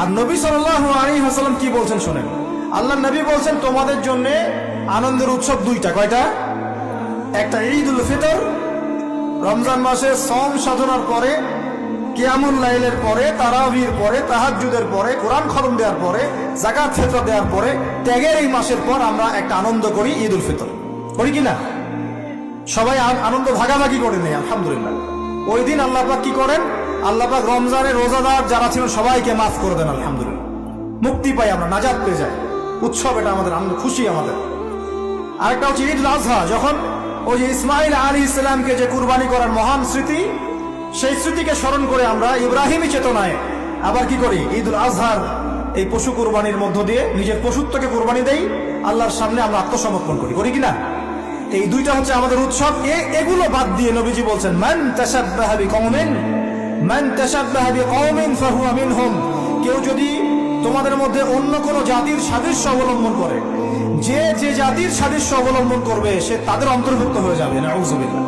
আর নবী সাল্লাল্লাহু আলাইহি ওয়াসাল্লাম কি বলছেন শুনেন। আল্লাহ নবী বলছেন তোমাদের জন্য আনন্দের উৎসব দুইটা। কয়টা? একটা ঈদুল ফিতর, রমজান মাসে সওম সাধনার পরে, কিয়ামুল লাইলের পরে, তারাবির পরে, তাহাজ্জুদের পরে, কোরআন খতম দেওয়ার পরে, যাকাত ফিতর দেওয়ার পরে, ত্যাগের এই মাসের পর আমরা একটা আনন্দ করি, ঈদুল ফিতর করি কিনা? সবাই আনন্দ ভাগাভাগি করে নেই আলহামদুলিল্লাহ। ওই দিন আল্লাহ পাক কি করেন? আল্লাহ পাক রমজানের রোজাদার যারা ছিলেন সবাইকে মাফ করে দেন আলহামদুলিল্লাহ। মুক্তি পাই আমরা, নাজাত পেয়ে যাই। উৎসব এটা আমাদের, আনন্দ খুশি আমাদের। আরেকটা হচ্ছে ঈদুল আজহা, যখন ওই যে ইসমাইল আলাইহিস সালামকে যে কুরবানি করার মহান স্মৃতি, সেই স্মৃতিকে স্মরণ করে আমরা ইব্রাহিমী চেতনায় আবার কি করি? ঈদুল আজহার এই পশু কুরবানির মধ্য দিয়ে নিজের পশুত্বকে কুরবানি দেই, আল্লাহর সামনে আমরা আত্মসমর্পণ করি, করি কিনা? এই দুইটা হচ্ছে আমাদের উৎসব। এগুলো বাদ দিয়ে নবীজি বলছেন মান তাশাব্বাহা বিকওমিন ফাহুয়া মিনহুম, কেউ যদি তোমাদের মধ্যে অন্য কোন জাতির সাদৃশ্য অবলম্বন করে, যে যে জাতির সাদৃশ্য অবলম্বন করবে সে তাদের অন্তর্ভুক্ত হয়ে যাবে। নাউযুবিল্লাহ।